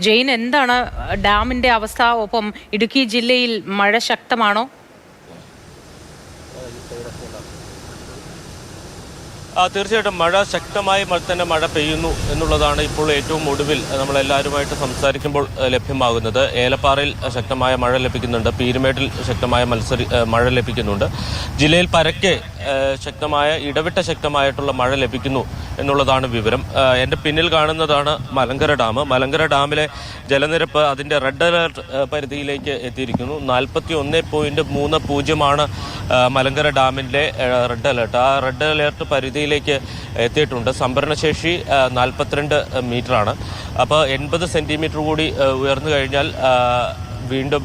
ജെയിൻ, എന്താണ് ഡാമിന്റെ അവസ്ഥ? ഒപ്പം ഇടുക്കി ജില്ലയിൽ മഴ ശക്തമാണോ? തീർച്ചയായിട്ടും മഴ ശക്തമായി തന്നെ മഴ പെയ്യുന്നു എന്നുള്ളതാണ് ഇപ്പോൾ ഏറ്റവും ഒടുവിൽ നമ്മളെല്ലാവരുമായിട്ട് സംസാരിക്കുമ്പോൾ ലഭ്യമാകുന്നത്. ഏലപ്പാറയിൽ ശക്തമായ മഴ ലഭിക്കുന്നുണ്ട്, പീരുമേട്ടിൽ ശക്തമായ മഴ ലഭിക്കുന്നുണ്ട്. ജില്ലയിൽ പരക്കെ ഇടവിട്ട ശക്തമായിട്ടുള്ള മഴ ലഭിക്കുന്നു എന്നുള്ളതാണ് വിവരം. എൻ്റെ പിന്നിൽ കാണുന്നതാണ് മലങ്കര ഡാം. മലങ്കര ഡാമിലെ ജലനിരപ്പ് അതിൻ്റെ റെഡ് അലേർട്ട് പരിധിയിലേക്ക് എത്തിയിരിക്കുന്നു. 41.30 മലങ്കര ഡാമിൻ്റെ റെഡ് അലേർട്ട്. ആ റെഡ് അലേർട്ട് പരിധിയിലേക്ക് എത്തിയിട്ടുണ്ട്. സംഭരണശേഷി 42 മീറ്ററാണ്. അപ്പോൾ 80 സെൻറ്റിമീറ്റർ കൂടി ഉയർന്നു കഴിഞ്ഞാൽ വീണ്ടും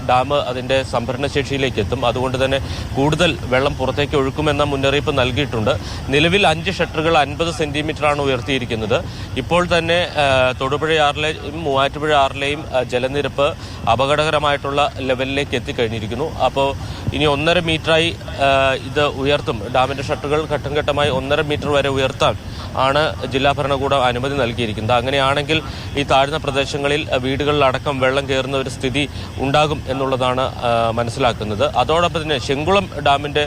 ഡാം അതിൻ്റെ സംഭരണശേഷിയിലേക്ക് എത്തും. അതുകൊണ്ട് തന്നെ കൂടുതൽ വെള്ളം പുറത്തേക്ക് ഒഴുക്കുമെന്ന മുന്നറിയിപ്പ് നൽകിയിട്ടുണ്ട്. നിലവിൽ 5 ഷട്ടറുകൾ 50 സെൻറ്റിമീറ്ററാണ് ഉയർത്തിയിരിക്കുന്നത്. ഇപ്പോൾ തന്നെ തൊടുപുഴയാറിലെയും മൂവാറ്റുപുഴയാറിലെയും ജലനിരപ്പ് അപകടകരമായിട്ടുള്ള ലെവലിലേക്ക് എത്തിക്കഴിഞ്ഞിരിക്കുന്നു. അപ്പോൾ ഇനി 1.5 മീറ്ററായി ഇത് ഉയർത്തും. ഡാമിൻ്റെ ഷട്ടറുകൾ ഘട്ടം ഘട്ടമായി 1.5 മീറ്റർ വരെ ഉയർത്താൻ ആണ് ജില്ലാ ഭരണകൂടം അനുമതി നൽകിയിരിക്കുന്നത്. അങ്ങനെയാണെങ്കിൽ ഈ താഴ്ന്ന പ്രദേശങ്ങളിൽ വീടുകളിലടക്കം വെള്ളം കയറുന്ന ഒരു സ്ഥിതി ഉണ്ടാകും എന്നുള്ളതാണ് മനസ്സിലാക്കുന്നത്. അതോടൊപ്പം തന്നെ ചെങ്കുളം ഡാമിൻ്റെ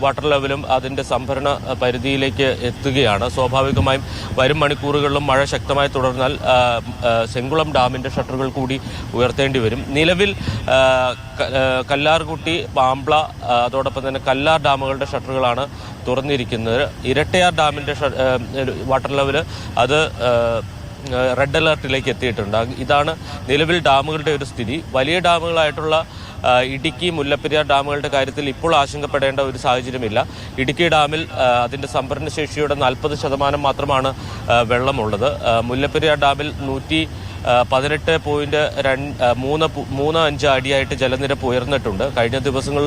വാട്ടർ ലെവലും അതിൻ്റെ സംഭരണ പരിധിയിലേക്ക് എത്തുകയാണ്. സ്വാഭാവികമായും വരും മണിക്കൂറുകളിലും മഴ ശക്തമായി തുടർന്നാൽ ചെങ്കുളം ഡാമിൻ്റെ ഷട്ടറുകൾ കൂടി ഉയർത്തേണ്ടി വരും. നിലവിൽ കല്ലാർകുട്ടി, പാംബ്ല, അതോടൊപ്പം തന്നെ കല്ലാർ ഡാമുകളുടെ ഷട്ടറുകളാണ് തുറന്നിരിക്കുന്നത്. ഇരട്ടയാർ ഡാമിൻ്റെ വാട്ടർ ലെവല് അത് റെഡ് അലേർട്ടിലേക്ക് എത്തിയിട്ടുണ്ട്. ഇതാണ് നിലവിൽ ഡാമുകളുടെ ഒരു സ്ഥിതി. വലിയ ഡാമുകളായിട്ടുള്ള ഇടുക്കി, മുല്ലപ്പെരിയാർ ഡാമുകളുടെ കാര്യത്തിൽ ഇപ്പോൾ ആശങ്കപ്പെടേണ്ട ഒരു സാഹചര്യമില്ല. ഇടുക്കി ഡാമിൽ അതിൻ്റെ സംഭരണശേഷിയുടെ 40% മാത്രമാണ് വെള്ളമുള്ളത്. മുല്ലപ്പെരിയാർ ഡാമിൽ 118.35 അടിയായിട്ട് ജലനിരപ്പ് ഉയർന്നിട്ടുണ്ട്. കഴിഞ്ഞ ദിവസങ്ങൾ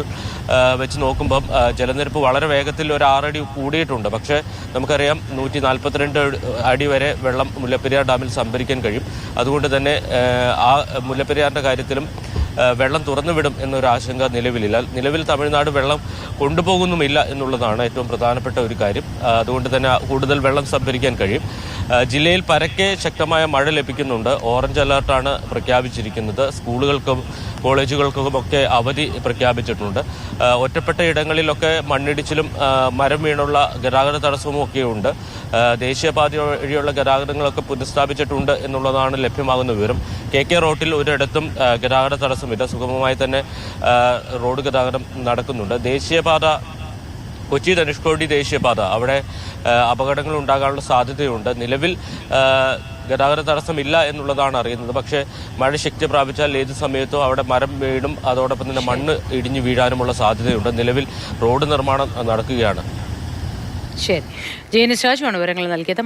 വെച്ച് നോക്കുമ്പം ജലനിരപ്പ് വളരെ വേഗത്തിൽ ഒരു 6 അടി കൂടിയിട്ടുണ്ട്. പക്ഷേ നമുക്കറിയാം 142 അടി വരെ വെള്ളം മുല്ലപ്പെരിയാർ ഡാമിൽ സംഭരിക്കാൻ കഴിയും. അതുകൊണ്ട് തന്നെ ആ മുല്ലപ്പെരിയാറിൻ്റെ കാര്യത്തിലും വെള്ളം തുറന്നുവിടും എന്നൊരു ആശങ്ക നിലവിലില്ല. നിലവിൽ തമിഴ്നാട് വെള്ളം കൊണ്ടുപോകുന്നുമില്ല എന്നുള്ളതാണ് ഏറ്റവും പ്രധാനപ്പെട്ട ഒരു കാര്യം. അതുകൊണ്ട് തന്നെ കൂടുതൽ വെള്ളം സംഭരിക്കാൻ കഴിയും. ജില്ലയിൽ പരക്കെ ശക്തമായ മഴ ലഭിക്കുന്നുണ്ട്. ഓറഞ്ച് അലർട്ടാണ് പ്രഖ്യാപിച്ചിരിക്കുന്നത്. സ്കൂളുകൾക്കും കോളേജുകൾക്കുമൊക്കെ അവധി പ്രഖ്യാപിച്ചിട്ടുണ്ട്. ഒറ്റപ്പെട്ട ഇടങ്ങളിലൊക്കെ മണ്ണിടിച്ചിലും മരം വീണുള്ള ഗതാഗത തടസ്സവും ഒക്കെയുണ്ട്. ദേശീയപാത വഴിയുള്ള ഗതാഗതങ്ങളൊക്കെ പുനഃസ്ഥാപിച്ചിട്ടുണ്ട് എന്നുള്ളതാണ് ലഭ്യമാകുന്ന വിവരം. KK റോട്ടിൽ ഒരിടത്തും ഗതാഗത തടസ്സമില്ല. സുഗമമായി തന്നെ റോഡ് ഗതാഗതം നടക്കുന്നുണ്ട്. ദേശീയപാത കൊച്ചി ധനുഷ്കോടി ദേശീയപാത അവിടെ അപകടങ്ങൾ ഉണ്ടാകാനുള്ള സാധ്യതയുണ്ട്. നിലവിൽ ഗതാഗത തടസ്സമില്ല എന്നുള്ളതാണ് അറിയുന്നത്. പക്ഷേ മഴ ശക്തി പ്രാപിച്ചാൽ ഏത് സമയത്തും അവിടെ മരം വീഴും, അതോടൊപ്പം തന്നെ മണ്ണ് ഇടിഞ്ഞു വീഴാനുമുള്ള സാധ്യതയുണ്ട്. നിലവിൽ റോഡ് നിർമ്മാണം നടക്കുകയാണ്. ശരി, ജെയിൻ രാജുവാണ് വിവരങ്ങൾ നൽകിയത്.